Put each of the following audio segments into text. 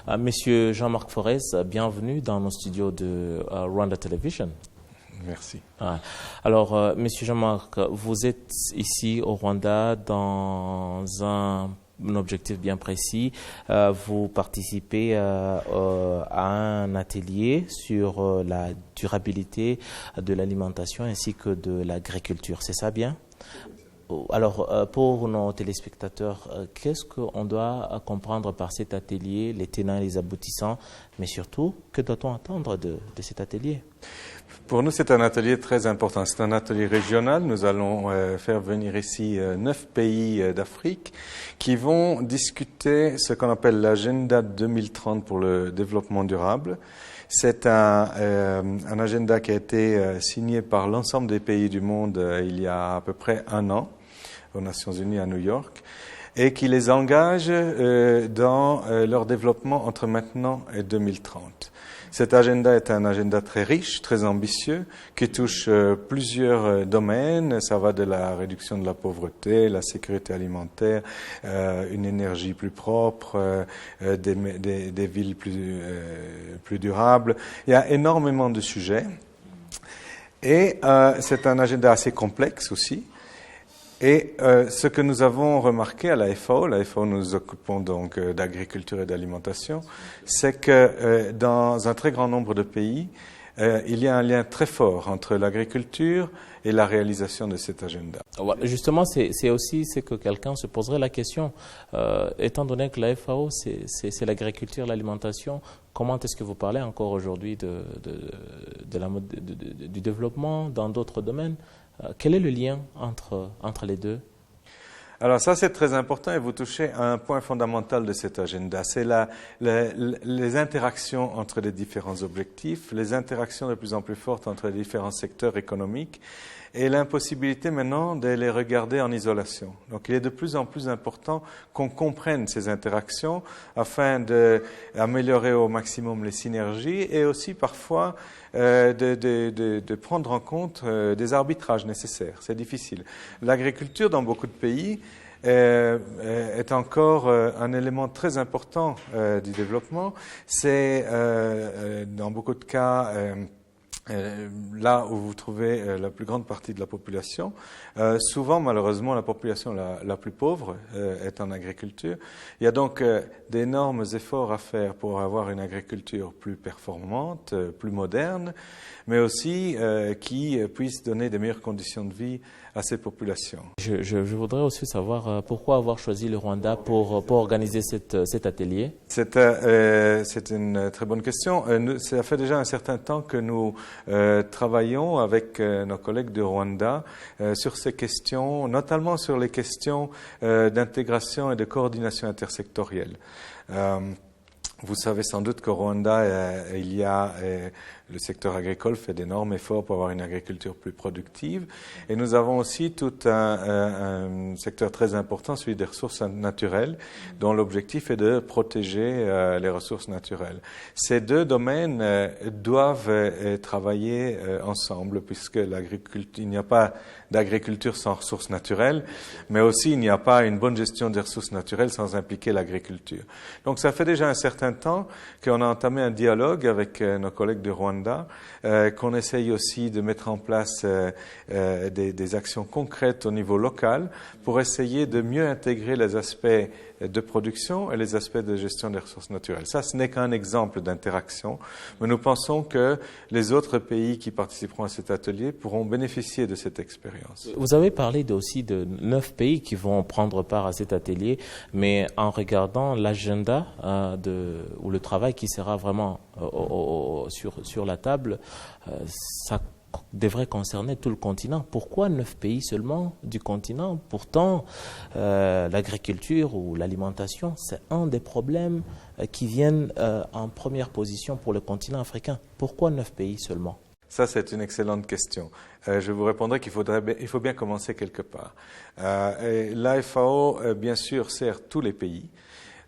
Monsieur Jean-Marc Forez, bienvenue dans nos studios de Rwanda Television. Merci. Alors, Monsieur Jean-Marc, vous êtes ici au Rwanda dans un objectif bien précis. Vous participez à un atelier sur la durabilité de l'alimentation ainsi que de l'agriculture. C'est ça bien? Alors, pour nos téléspectateurs, qu'est-ce qu'on doit comprendre par cet atelier, les tenants et les aboutissants, mais surtout, que doit-on attendre de cet atelier? Pour nous, c'est un atelier très important. C'est un atelier régional. Nous allons faire venir ici 9 pays d'Afrique qui vont discuter ce qu'on appelle l'agenda 2030 pour le développement durable. C'est un agenda qui a été signé par l'ensemble des pays du monde il y a à peu près un an aux Nations Unies à New York et qui les engage dans leur développement entre maintenant et 2030. Cet agenda est un agenda très riche, très ambitieux, qui touche plusieurs domaines. Ça va de la réduction de la pauvreté, la sécurité alimentaire, une énergie plus propre, des villes plus durables. Il y a énormément de sujets. Et c'est un agenda assez complexe aussi. Et ce que nous avons remarqué à la FAO nous nous occupons donc d'agriculture et d'alimentation, c'est que dans un très grand nombre de pays, il y a un lien très fort entre l'agriculture et la réalisation de cet agenda. Justement, c'est aussi ce que quelqu'un se poserait la question. Étant donné que la FAO, c'est l'agriculture, l'alimentation, comment est-ce que vous parlez encore aujourd'hui du développement dans d'autres domaines? Quel est le lien entre les deux? Alors ça, c'est très important et vous touchez à un point fondamental de cet agenda. C'est les interactions entre les différents objectifs, les interactions de plus en plus fortes entre les différents secteurs économiques et l'impossibilité maintenant de les regarder en isolation. Donc il est de plus en plus important qu'on comprenne ces interactions afin d'améliorer au maximum les synergies et aussi parfois de prendre en compte des arbitrages nécessaires. C'est difficile. L'agriculture dans beaucoup de pays est encore un élément très important du développement. C'est dans beaucoup de cas là où vous trouvez la plus grande partie de la population. Souvent, malheureusement, la population la plus pauvre est en agriculture. Il y a donc d'énormes efforts à faire pour avoir une agriculture plus performante, plus moderne, mais aussi qui puisse donner des meilleures conditions de vie à ces populations. Je voudrais aussi savoir pourquoi avoir choisi le Rwanda pour organiser cet atelier. C'est une très bonne question. Ça fait déjà un certain temps que nous travaillons avec nos collègues du Rwanda sur ces questions, notamment sur les questions d'intégration et de coordination intersectorielle. Vous savez sans doute qu'au Rwanda, il y a le secteur agricole fait d'énormes efforts pour avoir une agriculture plus productive. Et nous avons aussi tout un secteur très important, celui des ressources naturelles, dont l'objectif est de protéger les ressources naturelles. Ces deux domaines doivent travailler ensemble, puisque il n'y a pas d'agriculture sans ressources naturelles, mais aussi il n'y a pas une bonne gestion des ressources naturelles sans impliquer l'agriculture. Donc ça fait déjà un certain temps qu'on a entamé un dialogue avec nos collègues de Rwanda, qu'on essaye aussi de mettre en place des actions concrètes au niveau local pour essayer de mieux intégrer les aspects de production et les aspects de gestion des ressources naturelles. Ça, ce n'est qu'un exemple d'interaction, mais nous pensons que les autres pays qui participeront à cet atelier pourront bénéficier de cette expérience. Vous avez parlé aussi de 9 pays qui vont prendre part à cet atelier, mais en regardant l'agenda ou le travail qui sera vraiment sur la table, ça devrait concerner tout le continent. Pourquoi 9 pays seulement du continent? Pourtant, l'agriculture ou l'alimentation, c'est un des problèmes qui viennent en première position pour le continent africain. Pourquoi 9 pays seulement? Ça, c'est une excellente question. Je vous répondrai qu'il faut bien commencer quelque part. La FAO, bien sûr, sert tous les pays.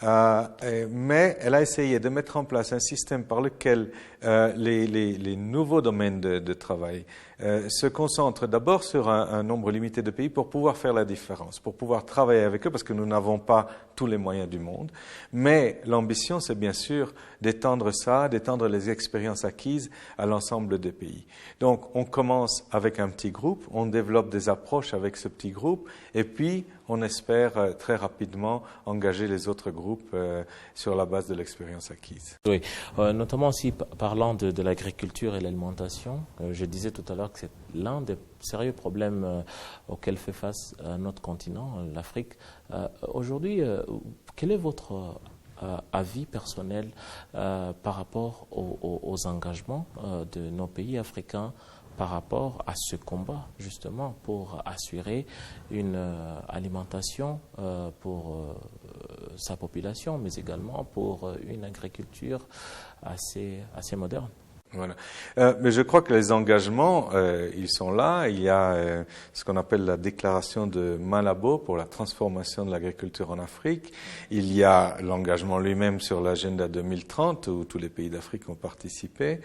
Mais elle a essayé de mettre en place un système par lequel les nouveaux domaines de travail se concentre d'abord sur un nombre limité de pays pour pouvoir faire la différence, pour pouvoir travailler avec eux, parce que nous n'avons pas tous les moyens du monde. Mais l'ambition, c'est bien sûr d'étendre ça, d'étendre les expériences acquises à l'ensemble des pays. Donc, on commence avec un petit groupe, on développe des approches avec ce petit groupe, et puis on espère très rapidement engager les autres groupes sur la base de l'expérience acquise. Oui, notamment aussi parlant de l'agriculture et l'alimentation, je disais tout à l'heure que c'est l'un des sérieux problèmes auxquels fait face notre continent, l'Afrique. Aujourd'hui, quel est votre avis personnel par rapport aux engagements de nos pays africains par rapport à ce combat, justement, pour assurer une alimentation pour sa population, mais également pour une agriculture assez moderne? Voilà. Mais je crois que les engagements, ils sont là. Il y a ce qu'on appelle la déclaration de Malabo pour la transformation de l'agriculture en Afrique. Il y a l'engagement lui-même sur l'agenda 2030 où tous les pays d'Afrique ont participé.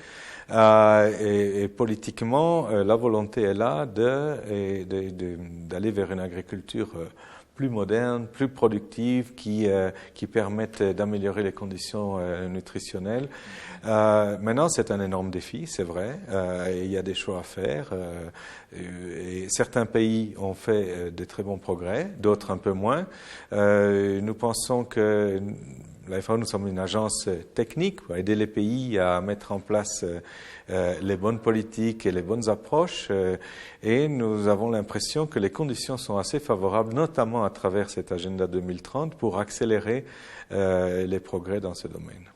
Et politiquement, la volonté est là d'aller vers une agriculture plus moderne, plus productive, qui permettent d'améliorer les conditions nutritionnelles. Maintenant, c'est un énorme défi, c'est vrai. Il y a des choix à faire. Et certains pays ont fait de très bons progrès, d'autres un peu moins. Nous pensons que la FAO, nous sommes une agence technique pour aider les pays à mettre en place les bonnes politiques et les bonnes approches. Et nous avons l'impression que les conditions sont assez favorables, notamment à travers cet agenda 2030, pour accélérer les progrès dans ce domaine.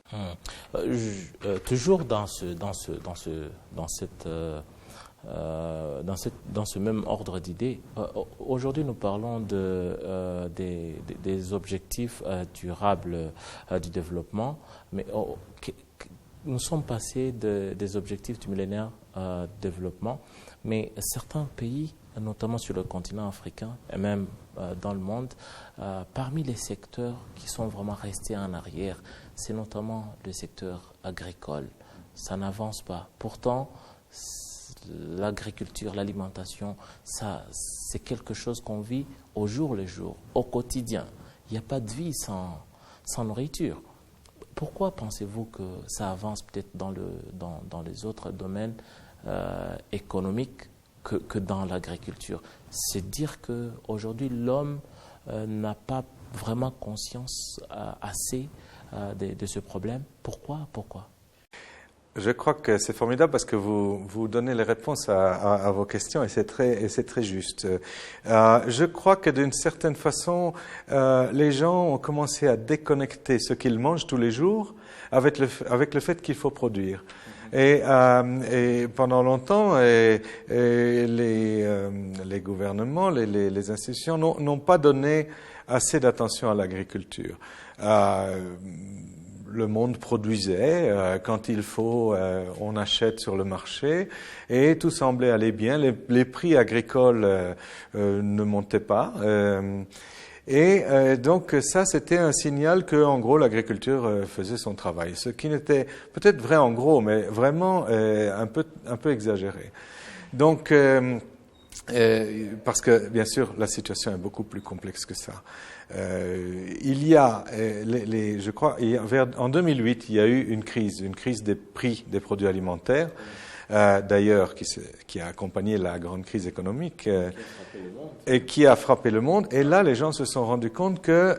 Toujours dans ce même ordre d'idées, aujourd'hui nous parlons des objectifs durables du développement, mais nous sommes passés des objectifs du millénaire de développement, mais certains pays, notamment sur le continent africain et même dans le monde, parmi les secteurs qui sont vraiment restés en arrière, c'est notamment le secteur agricole. Ça n'avance pas. Pourtant, l'agriculture, l'alimentation, ça, c'est quelque chose qu'on vit au jour le jour, au quotidien. Il n'y a pas de vie sans nourriture. Pourquoi pensez-vous que ça avance peut-être dans les autres domaines économiques que dans l'agriculture? C'est dire qu'aujourd'hui, l'homme n'a pas vraiment conscience assez de ce problème. Pourquoi? Je crois que c'est formidable parce que vous donnez les réponses à vos questions et c'est très juste. Je crois que d'une certaine façon, les gens ont commencé à déconnecter ce qu'ils mangent tous les jours avec le fait qu'il faut produire. Et pendant longtemps, les gouvernements, les institutions n'ont pas donné assez d'attention à l'agriculture. Le monde produisait, quand il faut, on achète sur le marché, et tout semblait aller bien. Les prix agricoles ne montaient pas. Donc ça, c'était un signal que, en gros, l'agriculture faisait son travail. Ce qui n'était peut-être vrai en gros, mais vraiment un peu exagéré. Donc, parce que, bien sûr, la situation est beaucoup plus complexe que ça. Il y a, je crois, en 2008, il y a eu une crise des prix des produits alimentaires, d'ailleurs, qui a accompagné la grande crise économique et qui a frappé le monde. Et là, les gens se sont rendus compte que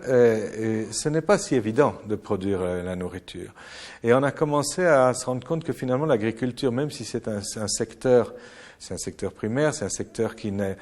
ce n'est pas si évident de produire la nourriture. Et on a commencé à se rendre compte que finalement, l'agriculture, même si c'est un secteur primaire, c'est un secteur qui ne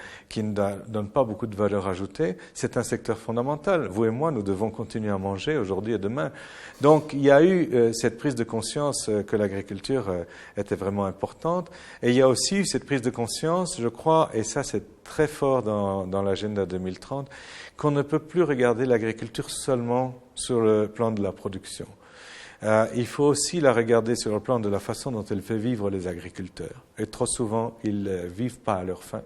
donne pas beaucoup de valeur ajoutée. C'est un secteur fondamental. Vous et moi, nous devons continuer à manger aujourd'hui et demain. Donc, il y a eu cette prise de conscience que l'agriculture était vraiment importante. Et il y a aussi eu cette prise de conscience, je crois, et ça c'est très fort dans l'agenda 2030, qu'on ne peut plus regarder l'agriculture seulement sur le plan de la production. Il faut aussi la regarder sur le plan de la façon dont elle fait vivre les agriculteurs. Et trop souvent, ils ne vivent pas à leur faim.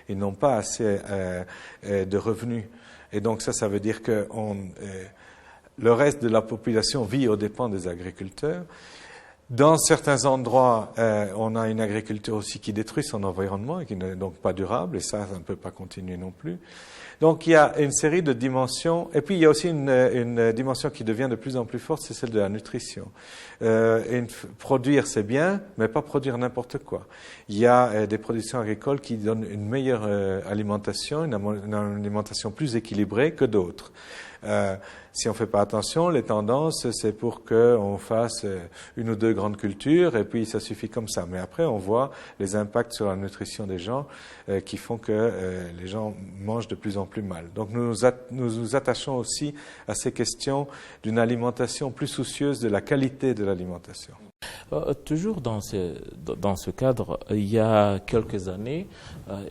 Ils n'ont pas assez de revenus. Et donc ça veut dire que le reste de la population vit aux dépens des agriculteurs. Dans certains endroits, on a une agriculture aussi qui détruit son environnement et qui n'est donc pas durable, et ça ne peut pas continuer non plus. Donc il y a une série de dimensions, et puis il y a aussi une dimension qui devient de plus en plus forte, c'est celle de la nutrition. Produire, c'est bien, mais pas produire n'importe quoi. Il y a des productions agricoles qui donnent une meilleure alimentation, une alimentation plus équilibrée que d'autres. Si on ne fait pas attention, les tendances, c'est pour qu'on fasse une ou deux grandes cultures et puis ça suffit comme ça. Mais après, on voit les impacts sur la nutrition des gens qui font que les gens mangent de plus en plus mal. Donc nous nous attachons aussi à ces questions d'une alimentation plus soucieuse de la qualité de l'alimentation. Toujours dans ce cadre, il y a quelques années,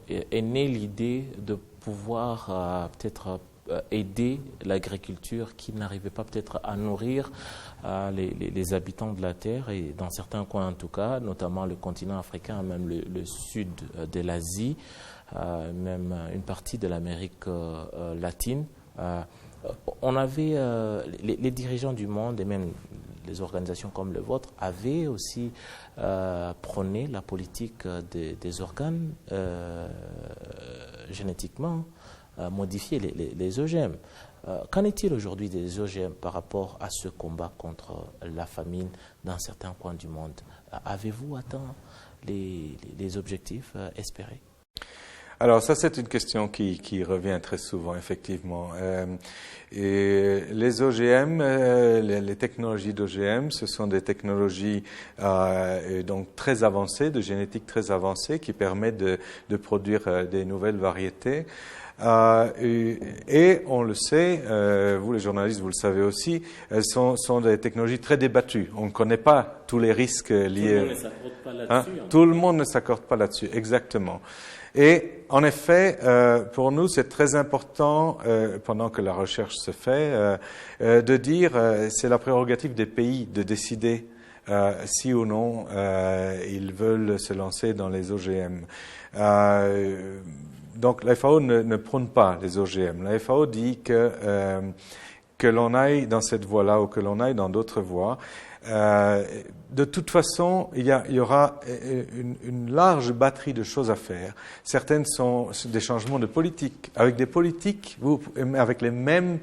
est née l'idée de pouvoir peut-être aider l'agriculture qui n'arrivait pas peut-être à nourrir les habitants de la Terre, et dans certains coins en tout cas, notamment le continent africain, même le sud de l'Asie, même une partie de l'Amérique latine. On avait, les dirigeants du monde et même les organisations comme le vôtre avaient aussi prôné la politique des organes génétiquement modifier les OGM. Qu'en est-il aujourd'hui des OGM par rapport à ce combat contre la famine dans certains coins du monde? Avez-vous atteint les objectifs espérés? Alors ça, c'est une question qui revient très souvent, effectivement. Et les OGM, les technologies d'OGM, ce sont des technologies donc très avancées, de génétique très avancée, qui permettent de produire des nouvelles variétés. Et on le sait, vous les journalistes, vous le savez aussi, elles sont des technologies très débattues. On ne connaît pas tous les risques liés. Tout le monde ne s'accorde pas là-dessus. Tout le monde ne s'accorde pas là-dessus, exactement. Et en effet, pour nous, c'est très important, pendant que la recherche se fait, de dire c'est la prérogative des pays de décider si ou non ils veulent se lancer dans les OGM. Donc la FAO ne prône pas les OGM. La FAO dit que l'on aille dans cette voie-là ou que l'on aille dans d'autres voies. De toute façon, il y aura une large batterie de choses à faire. Certaines sont des changements de politique. Avec des politiques, avec le même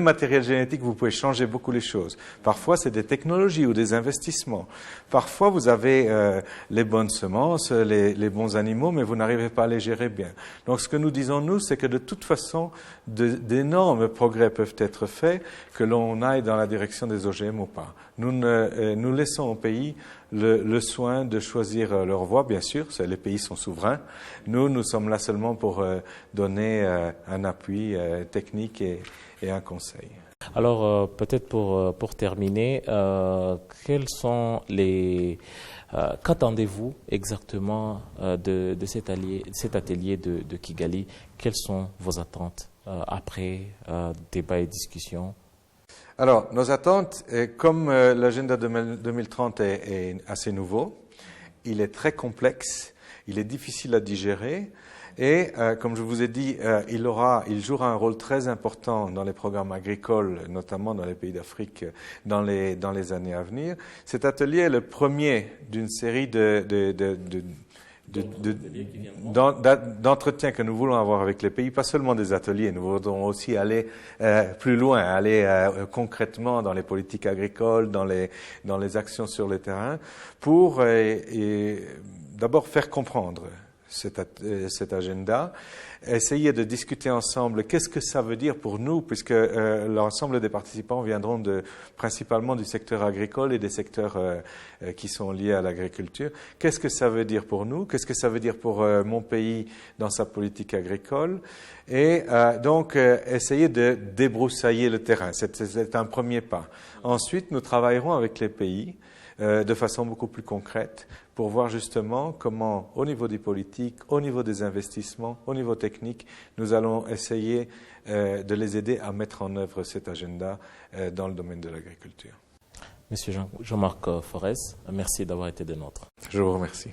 matériel génétique, vous pouvez changer beaucoup les choses. Parfois, c'est des technologies ou des investissements. Parfois, vous avez les bonnes semences, les bons animaux, mais vous n'arrivez pas à les gérer bien. Donc, ce que nous disons, nous, c'est que de toute façon, d'énormes progrès peuvent être faits, que l'on aille dans la direction des OGM ou pas. Nous laissons aux pays le soin de choisir leur voie, bien sûr, les pays sont souverains. Nous sommes là seulement pour donner un appui technique et un conseil. Alors, peut-être pour terminer, quels sont qu'attendez-vous exactement de cet atelier de Kigali? Quelles sont vos attentes après débat et discussion? Alors, nos attentes, comme l'agenda 2030 est assez nouveau, il est très complexe, il est difficile à digérer. Et comme je vous ai dit, il jouera un rôle très important dans les programmes agricoles, notamment dans les pays d'Afrique, dans les années à venir. Cet atelier est le premier d'une série d'entretiens que nous voulons avoir avec les pays, pas seulement des ateliers, nous voudrons aussi aller plus loin, aller concrètement dans les politiques agricoles, dans les actions sur le terrain, pour d'abord faire comprendre cet agenda, essayer de discuter ensemble qu'est-ce que ça veut dire pour nous, puisque l'ensemble des participants viendront principalement du secteur agricole et des secteurs qui sont liés à l'agriculture. Qu'est-ce que ça veut dire pour nous? Qu'est-ce que ça veut dire pour mon pays dans sa politique agricole? Et donc, essayer de débroussailler le terrain. C'est un premier pas. Ensuite, nous travaillerons avec les pays de façon beaucoup plus concrète pour voir justement comment, au niveau des politiques, au niveau des investissements, au niveau technique, nous allons essayer de les aider à mettre en œuvre cet agenda dans le domaine de l'agriculture. Monsieur Jean-Marc Forest, merci d'avoir été des nôtres. Je vous remercie.